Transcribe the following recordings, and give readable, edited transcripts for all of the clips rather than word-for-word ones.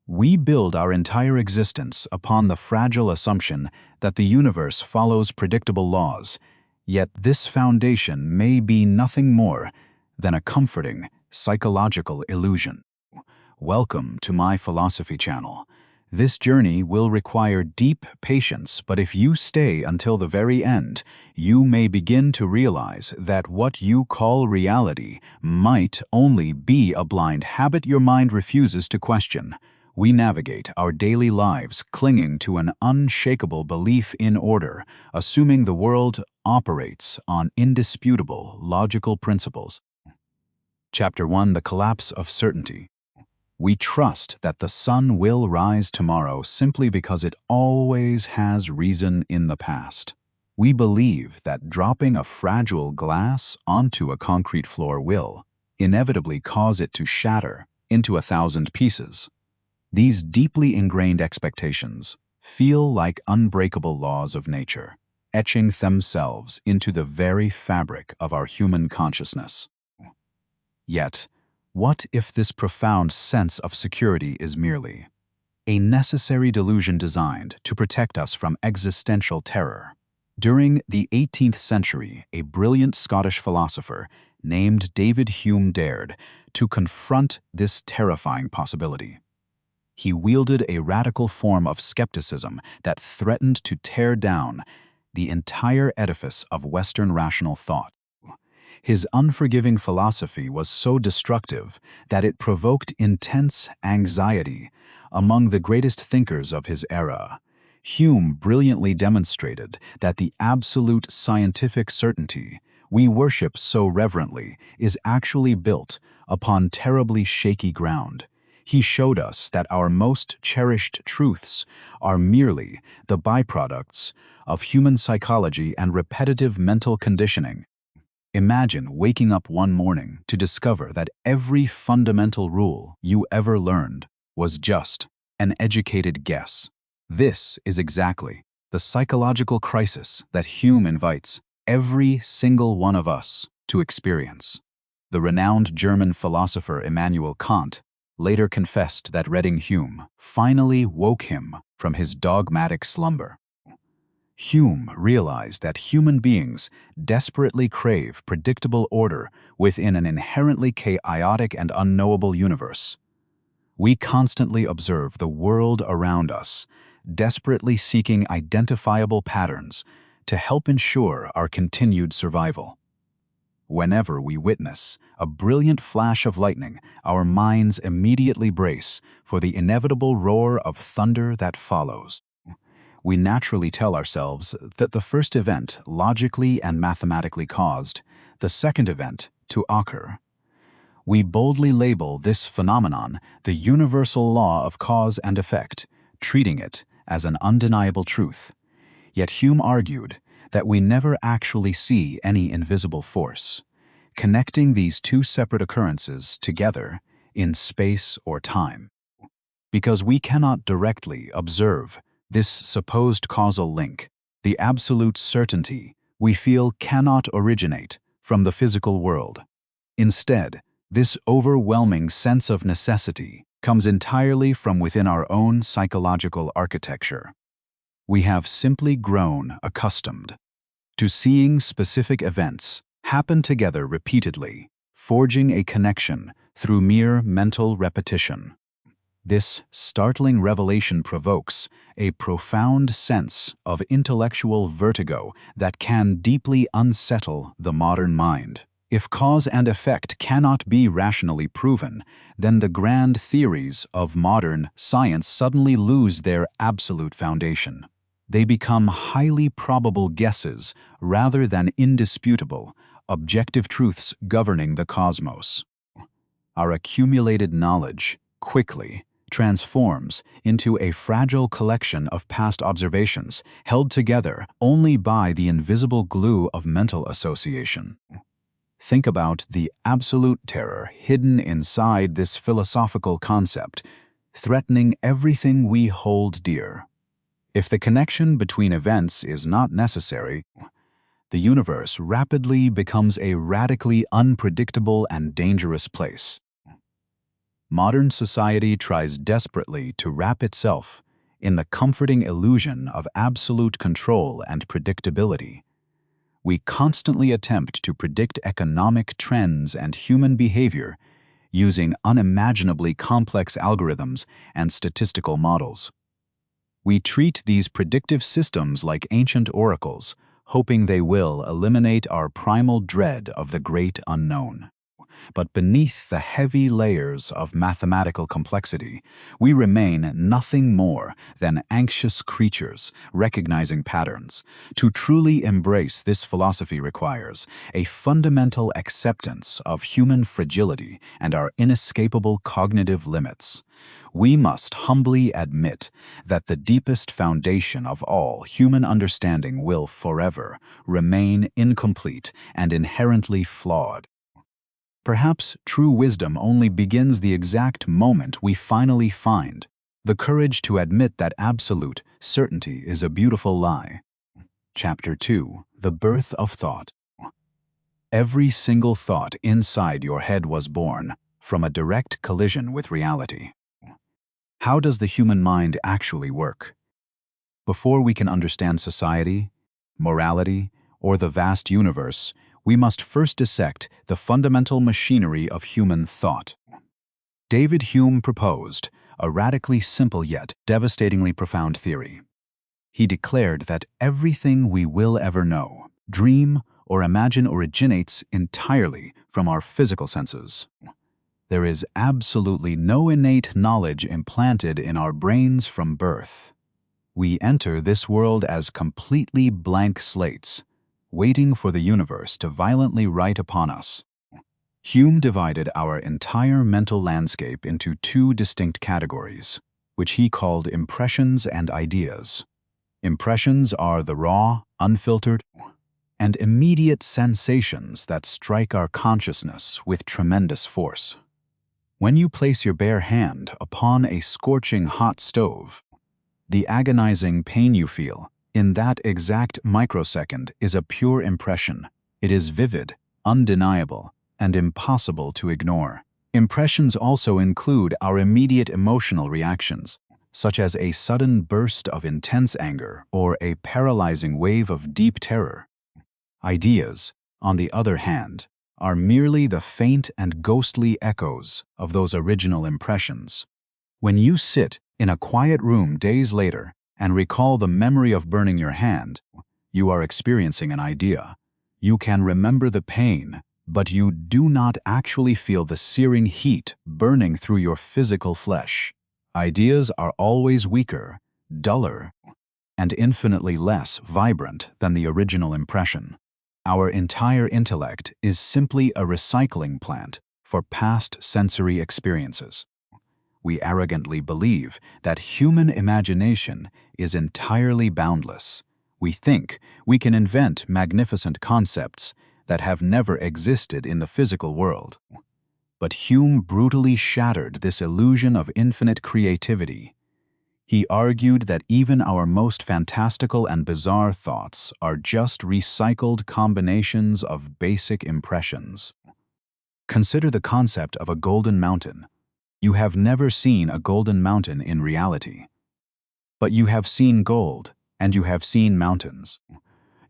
We build our entire existence upon the fragile assumption that the universe follows predictable laws, yet this foundation may be nothing more than a comforting psychological illusion. Welcome to my philosophy channel. This journey will require deep patience, but if you stay until the very end, you may begin to realize that what you call reality might only be a blind habit your mind refuses to question. We navigate our daily lives clinging to an unshakable belief in order, assuming the world operates on indisputable logical principles. Chapter 1: The Collapse of Certainty. We trust that the sun will rise tomorrow simply because it always has reason in the past. We believe that dropping a fragile glass onto a concrete floor will inevitably cause it to shatter into 1,000 pieces. These deeply ingrained expectations feel like unbreakable laws of nature, etching themselves into the very fabric of our human consciousness. Yet, what if this profound sense of security is merely a necessary delusion designed to protect us from existential terror? During the 18th century, a brilliant Scottish philosopher named David Hume dared to confront this terrifying possibility. He wielded a radical form of skepticism that threatened to tear down the entire edifice of Western rational thought. His unforgiving philosophy was so destructive that it provoked intense anxiety among the greatest thinkers of his era. Hume brilliantly demonstrated that the absolute scientific certainty we worship so reverently is actually built upon terribly shaky ground. He showed us that our most cherished truths are merely the byproducts of human psychology and repetitive mental conditioning. Imagine waking up one morning to discover that every fundamental rule you ever learned was just an educated guess. This is exactly the psychological crisis that Hume invites every single one of us to experience. The renowned German philosopher Immanuel Kant later confessed that reading Hume finally woke him from his dogmatic slumber. Hume realized that human beings desperately crave predictable order within an inherently chaotic and unknowable universe. We constantly observe the world around us, desperately seeking identifiable patterns to help ensure our continued survival. Whenever we witness a brilliant flash of lightning, our minds immediately brace for the inevitable roar of thunder that follows. We naturally tell ourselves that the first event logically and mathematically caused the second event to occur. We boldly label this phenomenon the universal law of cause and effect, treating it as an undeniable truth. Yet Hume argued that we never actually see any invisible force connecting these two separate occurrences together in space or time. Because we cannot directly observe this supposed causal link, the absolute certainty we feel cannot originate from the physical world. Instead, this overwhelming sense of necessity comes entirely from within our own psychological architecture. We have simply grown accustomed to seeing specific events happen together repeatedly, forging a connection through mere mental repetition. This startling revelation provokes a profound sense of intellectual vertigo that can deeply unsettle the modern mind. If cause and effect cannot be rationally proven, then the grand theories of modern science suddenly lose their absolute foundation. They become highly probable guesses rather than indisputable, objective truths governing the cosmos. Our accumulated knowledge quickly transforms into a fragile collection of past observations held together only by the invisible glue of mental association. Think about the absolute terror hidden inside this philosophical concept, threatening everything we hold dear. If the connection between events is not necessary, the universe rapidly becomes a radically unpredictable and dangerous place. Modern society tries desperately to wrap itself in the comforting illusion of absolute control and predictability. We constantly attempt to predict economic trends and human behavior using unimaginably complex algorithms and statistical models. We treat these predictive systems like ancient oracles, hoping they will eliminate our primal dread of the great unknown. But beneath the heavy layers of mathematical complexity, we remain nothing more than anxious creatures recognizing patterns. To truly embrace this philosophy requires a fundamental acceptance of human fragility and our inescapable cognitive limits. We must humbly admit that the deepest foundation of all human understanding will forever remain incomplete and inherently flawed. Perhaps true wisdom only begins the exact moment we finally find the courage to admit that absolute certainty is a beautiful lie. Chapter 2: The Birth of Thought. Every single thought inside your head was born from a direct collision with reality. How does the human mind actually work? Before we can understand society, morality, or the vast universe, we must first dissect the fundamental machinery of human thought. David Hume proposed a radically simple yet devastatingly profound theory. He declared that everything we will ever know, dream, or imagine originates entirely from our physical senses. There is absolutely no innate knowledge implanted in our brains from birth. We enter this world as completely blank slates, waiting for the universe to violently write upon us. Hume divided our entire mental landscape into two distinct categories, which he called impressions and ideas. Impressions are the raw, unfiltered, and immediate sensations that strike our consciousness with tremendous force. When you place your bare hand upon a scorching hot stove, the agonizing pain you feel in that exact microsecond is a pure impression. It is vivid, undeniable, and impossible to ignore. Impressions also include our immediate emotional reactions, such as a sudden burst of intense anger or a paralyzing wave of deep terror. Ideas, on the other hand, are merely the faint and ghostly echoes of those original impressions. When you sit in a quiet room days later and recall the memory of burning your hand, you are experiencing an idea. You can remember the pain, but you do not actually feel the searing heat burning through your physical flesh. Ideas are always weaker, duller, and infinitely less vibrant than the original impression. Our entire intellect is simply a recycling plant for past sensory experiences. We arrogantly believe that human imagination is entirely boundless. We think we can invent magnificent concepts that have never existed in the physical world. But Hume brutally shattered this illusion of infinite creativity. He argued that even our most fantastical and bizarre thoughts are just recycled combinations of basic impressions. Consider the concept of a golden mountain. You have never seen a golden mountain in reality. But you have seen gold, and you have seen mountains.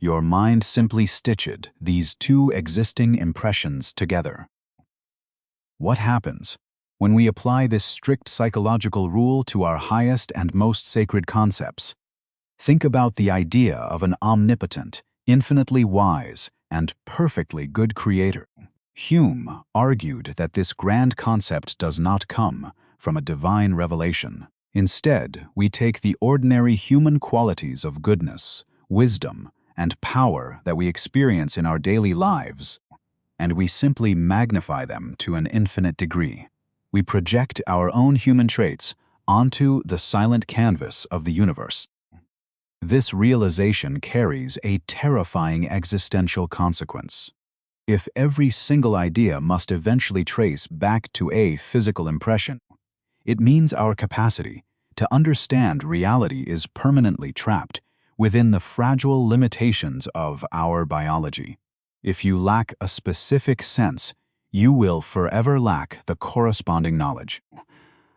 Your mind simply stitched these two existing impressions together. What happens when we apply this strict psychological rule to our highest and most sacred concepts? Think about the idea of an omnipotent, infinitely wise, and perfectly good creator. Hume argued that this grand concept does not come from a divine revelation. Instead, we take the ordinary human qualities of goodness, wisdom, and power that we experience in our daily lives, and we simply magnify them to an infinite degree. We project our own human traits onto the silent canvas of the universe. This realization carries a terrifying existential consequence. If every single idea must eventually trace back to a physical impression, it means our capacity to understand reality is permanently trapped within the fragile limitations of our biology. If you lack a specific sense, you will forever lack the corresponding knowledge.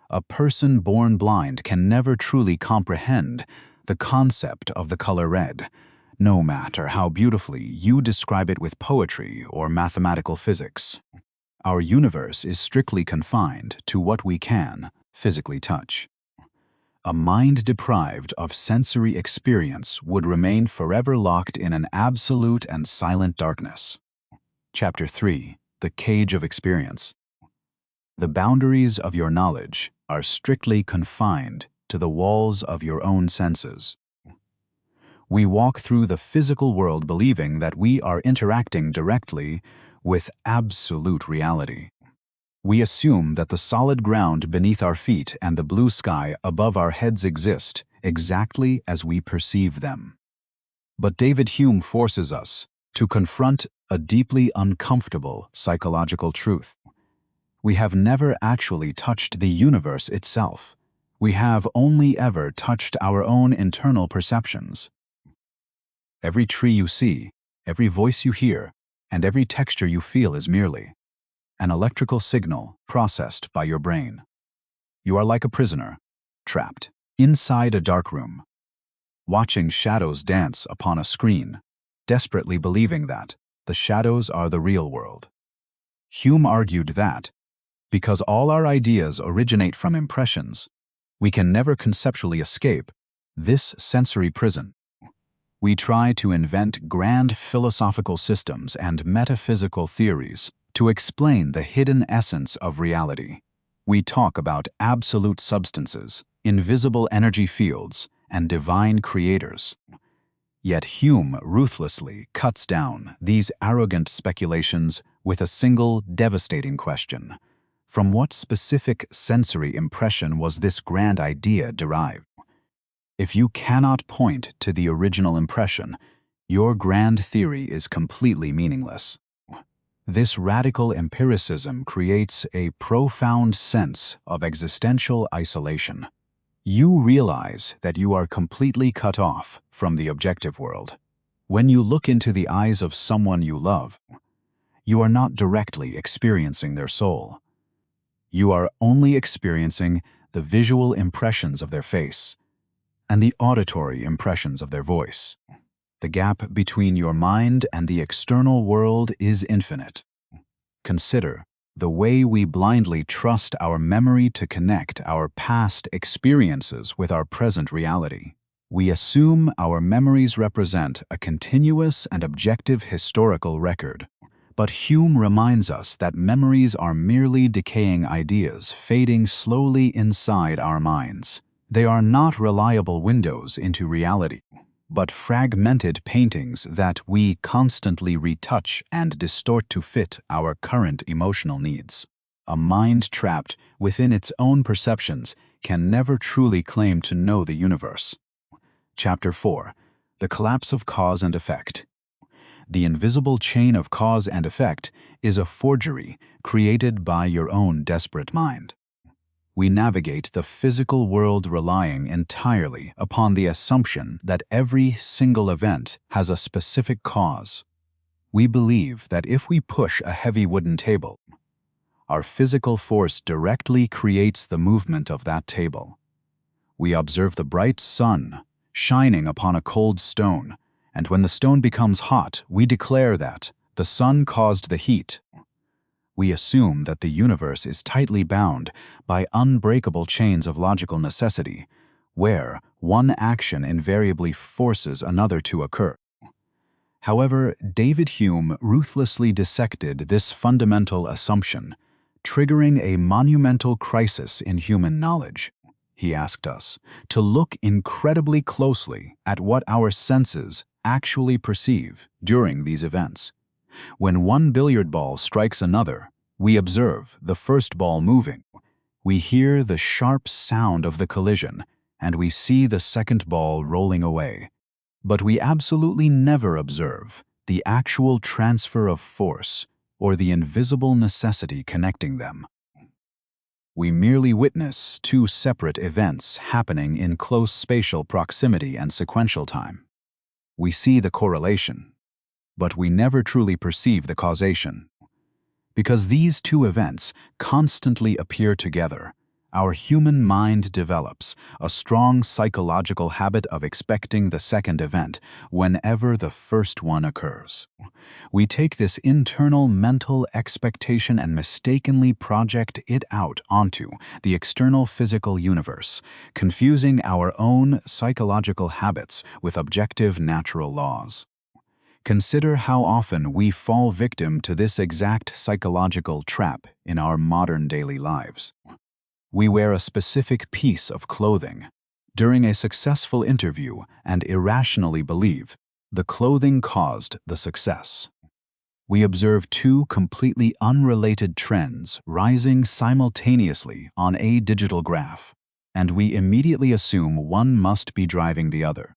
A person born blind can never truly comprehend the concept of the color red, no matter how beautifully you describe it with poetry or mathematical physics. Our universe is strictly confined to what we can physically touch. A mind deprived of sensory experience would remain forever locked in an absolute and silent darkness. Chapter 3. The Cage of Experience. The boundaries of your knowledge are strictly confined to the walls of your own senses. We walk through the physical world believing that we are interacting directly with absolute reality. We assume that the solid ground beneath our feet and the blue sky above our heads exist exactly as we perceive them. But David Hume forces us to confront a deeply uncomfortable psychological truth. We have never actually touched the universe itself. We have only ever touched our own internal perceptions. Every tree you see, every voice you hear, and every texture you feel is merely an electrical signal processed by your brain. You are like a prisoner, trapped inside a dark room, watching shadows dance upon a screen, desperately believing that the shadows are the real world. Hume argued that, because all our ideas originate from impressions, we can never conceptually escape this sensory prison. We try to invent grand philosophical systems and metaphysical theories to explain the hidden essence of reality. We talk about absolute substances, invisible energy fields, and divine creators. Yet Hume ruthlessly cuts down these arrogant speculations with a single devastating question. From what specific sensory impression was this grand idea derived? If you cannot point to the original impression, your grand theory is completely meaningless. This radical empiricism creates a profound sense of existential isolation. You realize that you are completely cut off from the objective world. When you look into the eyes of someone you love, you are not directly experiencing their soul. You are only experiencing the visual impressions of their face and the auditory impressions of their voice. The gap between your mind and the external world is infinite. Consider the way we blindly trust our memory to connect our past experiences with our present reality. We assume our memories represent a continuous and objective historical record. But Hume reminds us that memories are merely decaying ideas fading slowly inside our minds. They are not reliable windows into reality, but fragmented paintings that we constantly retouch and distort to fit our current emotional needs. A mind trapped within its own perceptions can never truly claim to know the universe. Chapter 4. The Collapse of Cause and Effect. The invisible chain of cause and effect is a forgery created by your own desperate mind. We navigate the physical world relying entirely upon the assumption that every single event has a specific cause. We believe that if we push a heavy wooden table, our physical force directly creates the movement of that table. We observe the bright sun shining upon a cold stone, and when the stone becomes hot, we declare that the sun caused the heat. We assume that the universe is tightly bound by unbreakable chains of logical necessity, where one action invariably forces another to occur. However, David Hume ruthlessly dissected this fundamental assumption, triggering a monumental crisis in human knowledge. He asked us to look incredibly closely at what our senses actually perceive during these events. When one billiard ball strikes another, we observe the first ball moving. We hear the sharp sound of the collision, and we see the second ball rolling away. But we absolutely never observe the actual transfer of force or the invisible necessity connecting them. We merely witness two separate events happening in close spatial proximity and sequential time. We see the correlation, but we never truly perceive the causation. Because these two events constantly appear together, our human mind develops a strong psychological habit of expecting the second event whenever the first one occurs. We take this internal mental expectation and mistakenly project it out onto the external physical universe, confusing our own psychological habits with objective natural laws. Consider how often we fall victim to this exact psychological trap in our modern daily lives. We wear a specific piece of clothing during a successful interview and irrationally believe the clothing caused the success. We observe two completely unrelated trends rising simultaneously on a digital graph, and we immediately assume one must be driving the other.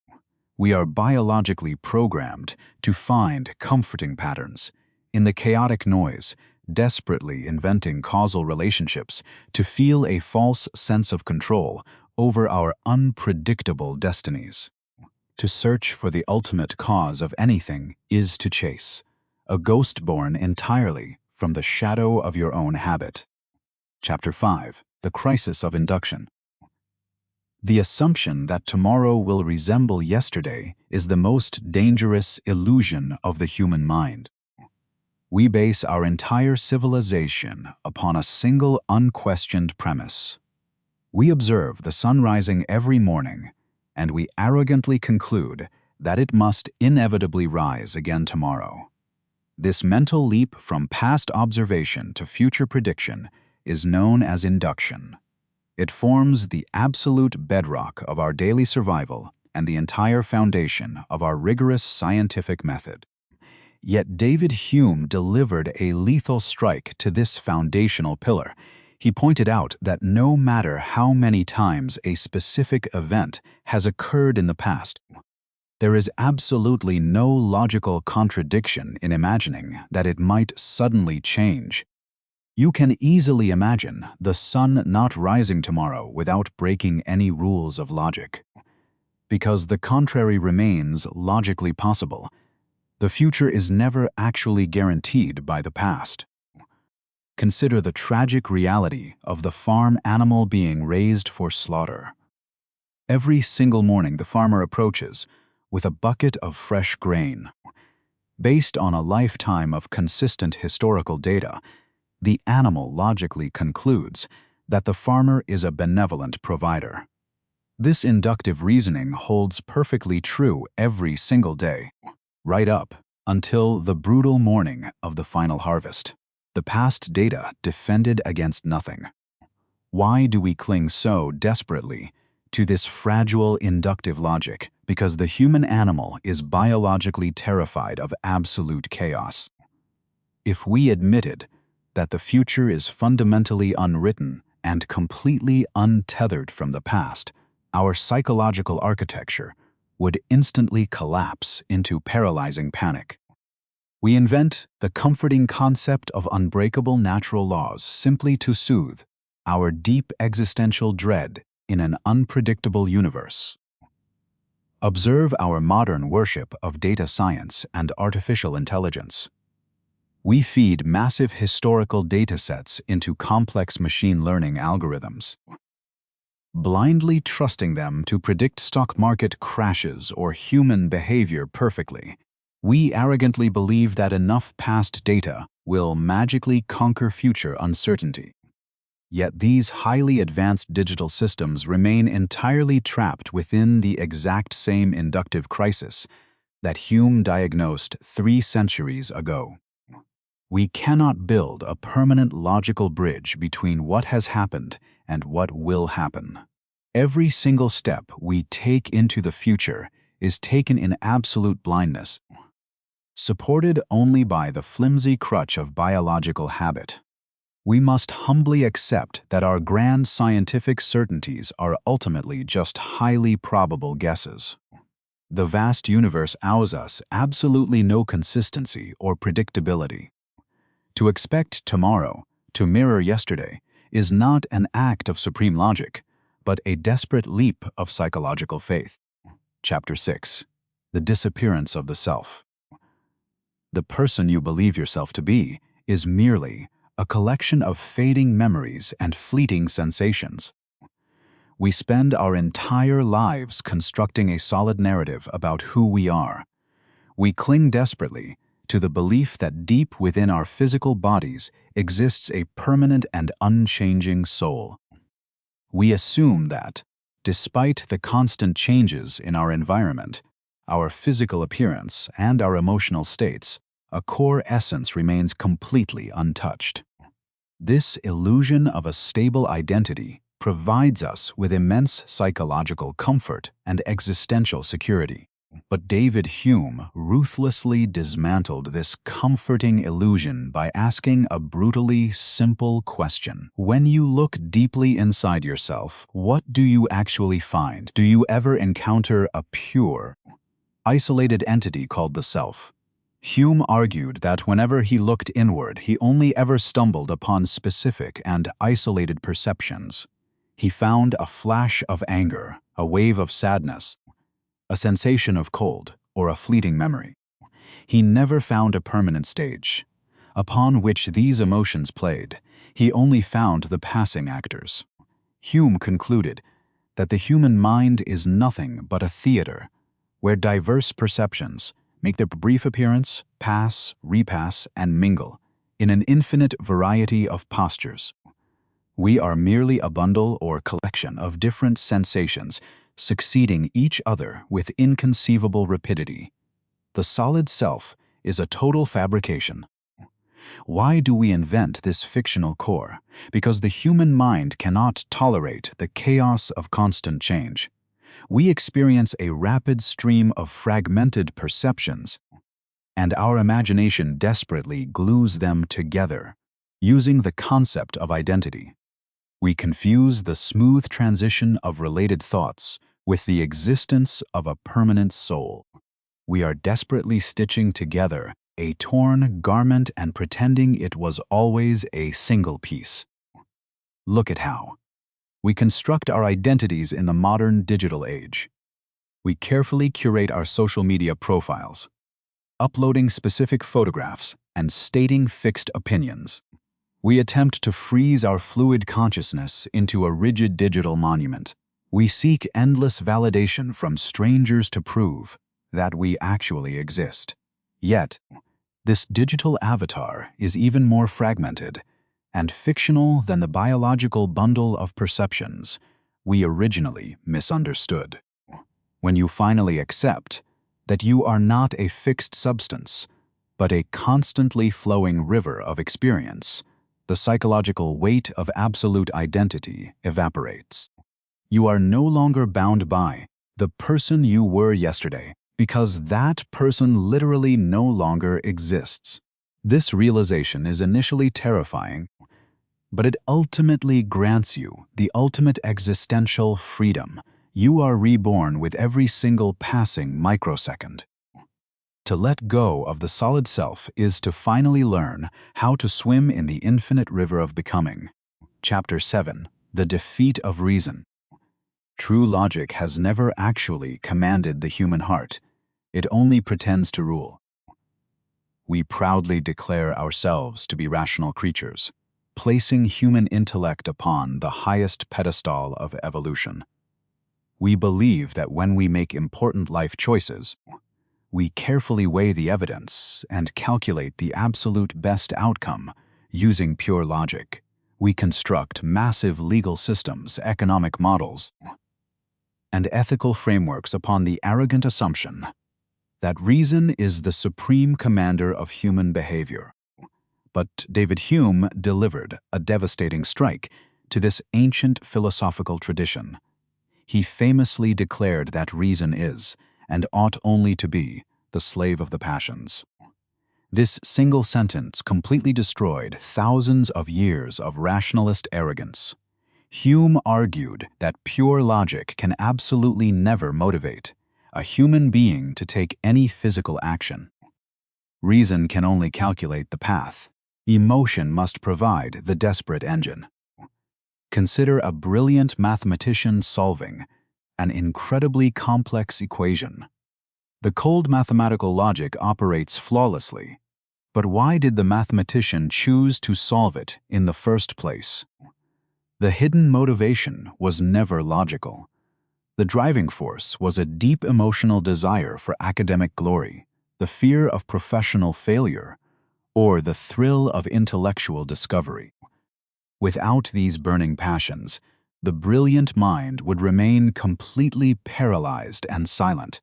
We are biologically programmed to find comforting patterns in the chaotic noise, desperately inventing causal relationships to feel a false sense of control over our unpredictable destinies. To search for the ultimate cause of anything is to chase a ghost born entirely from the shadow of your own habit. Chapter 5. The Crisis of Induction. The assumption that tomorrow will resemble yesterday is the most dangerous illusion of the human mind. We base our entire civilization upon a single unquestioned premise. We observe the sun rising every morning, and we arrogantly conclude that it must inevitably rise again tomorrow. This mental leap from past observation to future prediction is known as induction. It forms the absolute bedrock of our daily survival and the entire foundation of our rigorous scientific method. Yet David Hume delivered a lethal strike to this foundational pillar. He pointed out that no matter how many times a specific event has occurred in the past, there is absolutely no logical contradiction in imagining that it might suddenly change. You can easily imagine the sun not rising tomorrow without breaking any rules of logic. Because the contrary remains logically possible, the future is never actually guaranteed by the past. Consider the tragic reality of the farm animal being raised for slaughter. Every single morning the farmer approaches with a bucket of fresh grain. Based on a lifetime of consistent historical data, the animal logically concludes that the farmer is a benevolent provider. This inductive reasoning holds perfectly true every single day, right up until the brutal morning of the final harvest. The past data defended against nothing. Why do we cling so desperately to this fragile inductive logic? Because the human animal is biologically terrified of absolute chaos. If we admitted that the future is fundamentally unwritten and completely untethered from the past, our psychological architecture would instantly collapse into paralyzing panic. We invent the comforting concept of unbreakable natural laws simply to soothe our deep existential dread in an unpredictable universe. Observe our modern worship of data science and artificial intelligence. We feed massive historical datasets into complex machine learning algorithms, blindly trusting them to predict stock market crashes or human behavior perfectly. We arrogantly believe that enough past data will magically conquer future uncertainty. Yet these highly advanced digital systems remain entirely trapped within the exact same inductive crisis that Hume diagnosed 3 centuries ago. We cannot build a permanent logical bridge between what has happened and what will happen. Every single step we take into the future is taken in absolute blindness, supported only by the flimsy crutch of biological habit. We must humbly accept that our grand scientific certainties are ultimately just highly probable guesses. The vast universe owes us absolutely no consistency or predictability. To expect tomorrow to mirror yesterday is not an act of supreme logic, but a desperate leap of psychological faith. Chapter 6. The Disappearance of the Self. The person you believe yourself to be is merely a collection of fading memories and fleeting sensations. We spend our entire lives constructing a solid narrative about who we are. We cling desperately to the belief that deep within our physical bodies exists a permanent and unchanging soul. We assume that, despite the constant changes in our environment, our physical appearance, and our emotional states, a core essence remains completely untouched. This illusion of a stable identity provides us with immense psychological comfort and existential security. But David Hume ruthlessly dismantled this comforting illusion by asking a brutally simple question. When you look deeply inside yourself, what do you actually find? Do you ever encounter a pure, isolated entity called the self? Hume argued that whenever he looked inward, he only ever stumbled upon specific and isolated perceptions. He found a flash of anger, a wave of sadness, a sensation of cold, or a fleeting memory. He never found a permanent stage upon which these emotions played. He only found the passing actors. Hume concluded that the human mind is nothing but a theater where diverse perceptions make their brief appearance, pass, repass, and mingle in an infinite variety of postures. We are merely a bundle or collection of different sensations succeeding each other with inconceivable rapidity. The solid self is a total fabrication. Why do we invent this fictional core? Because the human mind cannot tolerate the chaos of constant change. We experience a rapid stream of fragmented perceptions, and our imagination desperately glues them together, using the concept of identity. We confuse the smooth transition of related thoughts with the existence of a permanent soul. We are desperately stitching together a torn garment and pretending it was always a single piece. Look at how we construct our identities in the modern digital age. We carefully curate our social media profiles, uploading specific photographs and stating fixed opinions. We attempt to freeze our fluid consciousness into a rigid digital monument. We seek endless validation from strangers to prove that we actually exist. Yet, this digital avatar is even more fragmented and fictional than the biological bundle of perceptions we originally misunderstood. When you finally accept that you are not a fixed substance, but a constantly flowing river of experience, the psychological weight of absolute identity evaporates. You are no longer bound by the person you were yesterday, because that person literally no longer exists. This realization is initially terrifying, but it ultimately grants you the ultimate existential freedom. You are reborn with every single passing microsecond. To let go of the solid self is to finally learn how to swim in the infinite river of becoming. Chapter 7. The Defeat of Reason. True logic has never actually commanded the human heart. It only pretends to rule. We proudly declare ourselves to be rational creatures, placing human intellect upon the highest pedestal of evolution. We believe that when we make important life choices, we carefully weigh the evidence and calculate the absolute best outcome using pure logic. We construct massive legal systems, economic models, and ethical frameworks upon the arrogant assumption that reason is the supreme commander of human behavior. But David Hume delivered a devastating strike to this ancient philosophical tradition. He famously declared that reason is, and ought only to be, the slave of the passions. This single sentence completely destroyed thousands of years of rationalist arrogance. Hume argued that pure logic can absolutely never motivate a human being to take any physical action. Reason can only calculate the path. Emotion must provide the desperate engine. Consider a brilliant mathematician solving an incredibly complex equation. The cold mathematical logic operates flawlessly, But why did the mathematician choose to solve it in the first place? The hidden motivation was never logical. The driving force was a deep emotional desire for academic glory, the fear of professional failure, or the thrill of intellectual discovery. Without these burning passions, the brilliant mind would remain completely paralyzed and silent.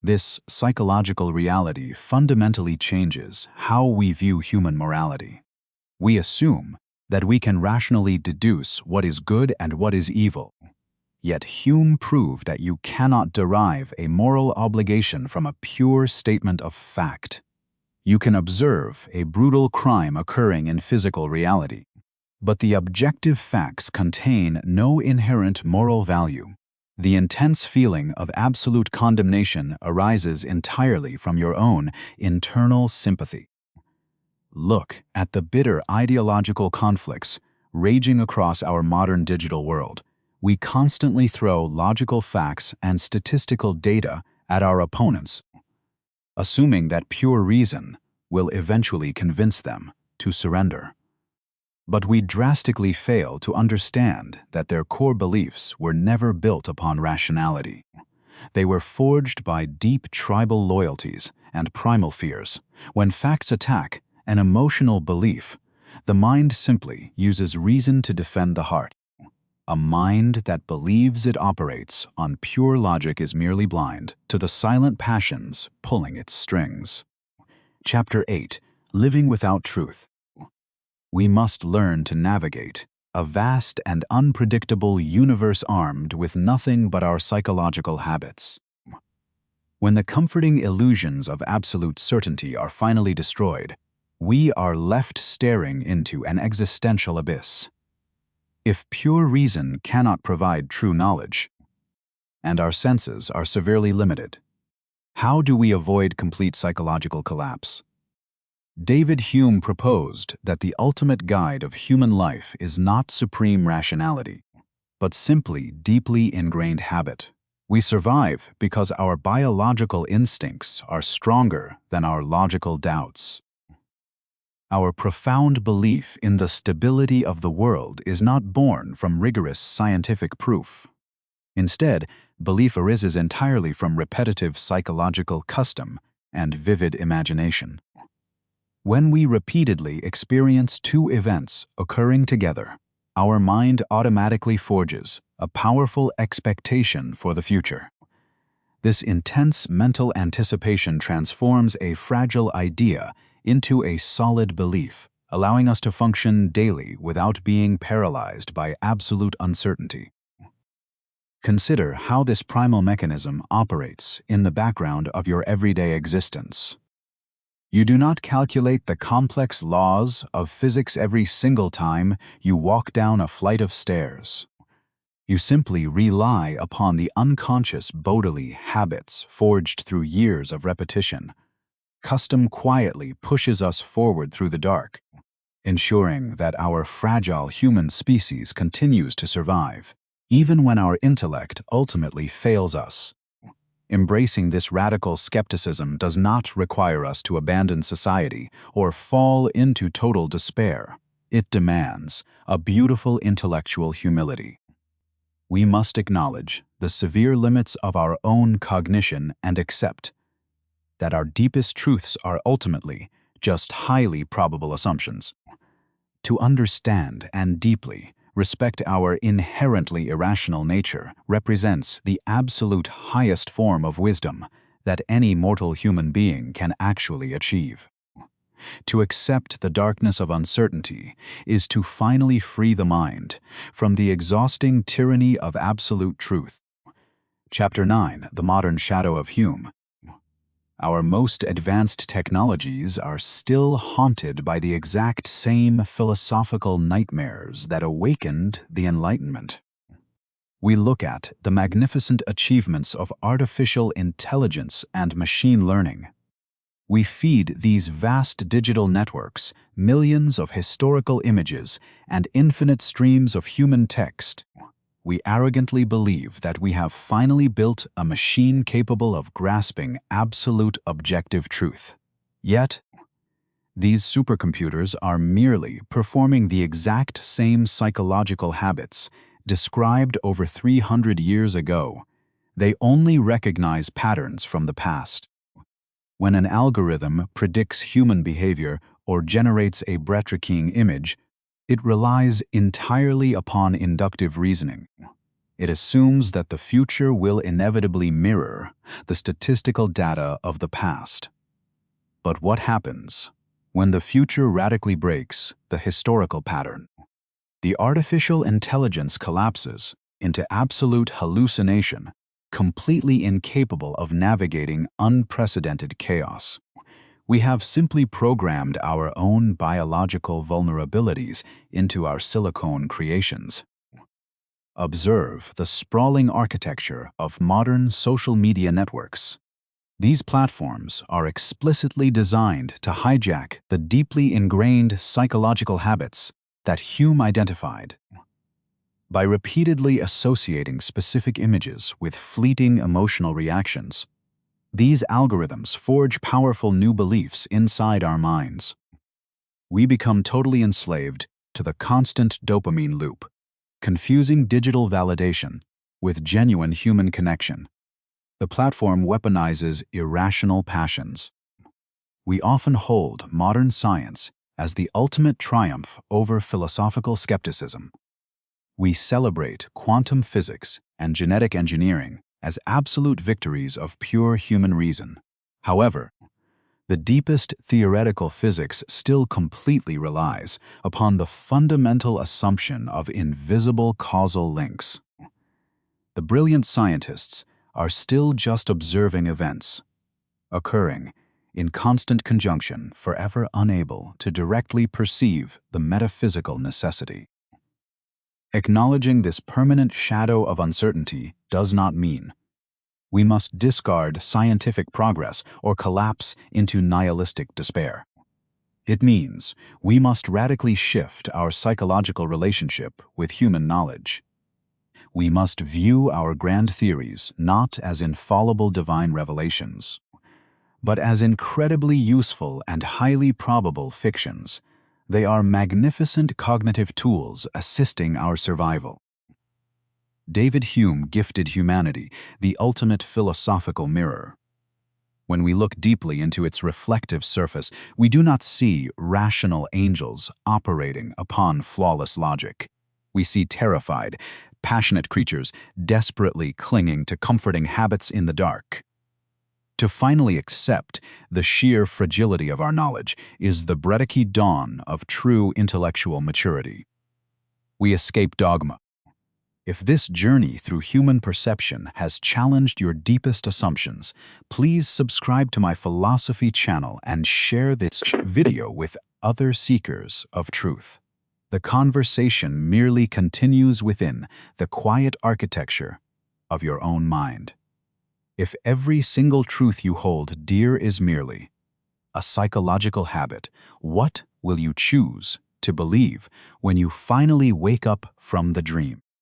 This psychological reality fundamentally changes how we view human morality. We assume that we can rationally deduce what is good and what is evil. Yet Hume proved that you cannot derive a moral obligation from a pure statement of fact. You can observe a brutal crime occurring in physical reality, but the objective facts contain no inherent moral value. The intense feeling of absolute condemnation arises entirely from your own internal sympathy. Look at the bitter ideological conflicts raging across our modern digital world. We constantly throw logical facts and statistical data at our opponents, assuming that pure reason will eventually convince them to surrender. But we drastically fail to understand that their core beliefs were never built upon rationality. They were forged by deep tribal loyalties and primal fears. When facts attack an emotional belief, the mind simply uses reason to defend the heart. A mind that believes it operates on pure logic is merely blind to the silent passions pulling its strings. Chapter 8. Living Without Truth. We must learn to navigate a vast and unpredictable universe armed with nothing but our psychological habits. When the comforting illusions of absolute certainty are finally destroyed, we are left staring into an existential abyss. If pure reason cannot provide true knowledge, and our senses are severely limited, how do we avoid complete psychological collapse? David Hume proposed that the ultimate guide of human life is not supreme rationality, but simply deeply ingrained habit. We survive because our biological instincts are stronger than our logical doubts. Our profound belief in the stability of the world is not born from rigorous scientific proof. Instead, belief arises entirely from repetitive psychological custom and vivid imagination. When we repeatedly experience two events occurring together, our mind automatically forges a powerful expectation for the future. This intense mental anticipation transforms a fragile idea into a solid belief, allowing us to function daily without being paralyzed by absolute uncertainty. Consider how this primal mechanism operates in the background of your everyday existence. You do not calculate the complex laws of physics every single time you walk down a flight of stairs. You simply rely upon the unconscious bodily habits forged through years of repetition. Custom quietly pushes us forward through the dark, ensuring that our fragile human species continues to survive, even when our intellect ultimately fails us. Embracing this radical skepticism does not require us to abandon society or fall into total despair. It demands a beautiful intellectual humility. We must acknowledge the severe limits of our own cognition and accept that our deepest truths are ultimately just highly probable assumptions. To understand and deeply respect our inherently irrational nature represents the absolute highest form of wisdom that any mortal human being can actually achieve. To accept the darkness of uncertainty is to finally free the mind from the exhausting tyranny of absolute truth. Chapter 9. The Modern Shadow of Hume. Our most advanced technologies are still haunted by the exact same philosophical nightmares that awakened the Enlightenment. We look at the magnificent achievements of artificial intelligence and machine learning. We feed these vast digital networks millions of historical images and infinite streams of human text. We arrogantly believe that we have finally built a machine capable of grasping absolute objective truth. Yet, These supercomputers are merely performing the exact same psychological habits described over 300 years ago. They only recognize patterns from the past. When an algorithm predicts human behavior or generates a breathtaking image, it relies entirely upon inductive reasoning. It assumes that the future will inevitably mirror the statistical data of the past. But what happens when the future radically breaks the historical pattern? The artificial intelligence collapses into absolute hallucination, completely incapable of navigating unprecedented chaos. We have simply programmed our own biological vulnerabilities into our silicone creations. Observe the sprawling architecture of modern social media networks. These platforms are explicitly designed to hijack the deeply ingrained psychological habits that Hume identified. By repeatedly associating specific images with fleeting emotional reactions, these algorithms forge powerful new beliefs inside our minds. We become totally enslaved to the constant dopamine loop, confusing digital validation with genuine human connection. The platform weaponizes irrational passions. We often hold modern science as the ultimate triumph over philosophical skepticism. We celebrate quantum physics and genetic engineering as absolute victories of pure human reason. However, the deepest theoretical physics still completely relies upon the fundamental assumption of invisible causal links. The brilliant scientists are still just observing events, occurring in constant conjunction, forever unable to directly perceive the metaphysical necessity. Acknowledging this permanent shadow of uncertainty does not mean we must discard scientific progress or collapse into nihilistic despair. It means we must radically shift our psychological relationship with human knowledge. We must view our grand theories not as infallible divine revelations, but as incredibly useful and highly probable fictions. They are magnificent cognitive tools assisting our survival. David Hume gifted humanity the ultimate philosophical mirror. When we look deeply into its reflective surface, we do not see rational angels operating upon flawless logic. We see terrified, passionate creatures desperately clinging to comforting habits in the dark. To finally accept the sheer fragility of our knowledge is the breathtaking dawn of true intellectual maturity. We escape dogma. If this journey through human perception has challenged your deepest assumptions, please subscribe to my philosophy channel and share this video with other seekers of truth. The conversation merely continues within the quiet architecture of your own mind. If every single truth you hold dear is merely a psychological habit, what will you choose to believe when you finally wake up from the dream?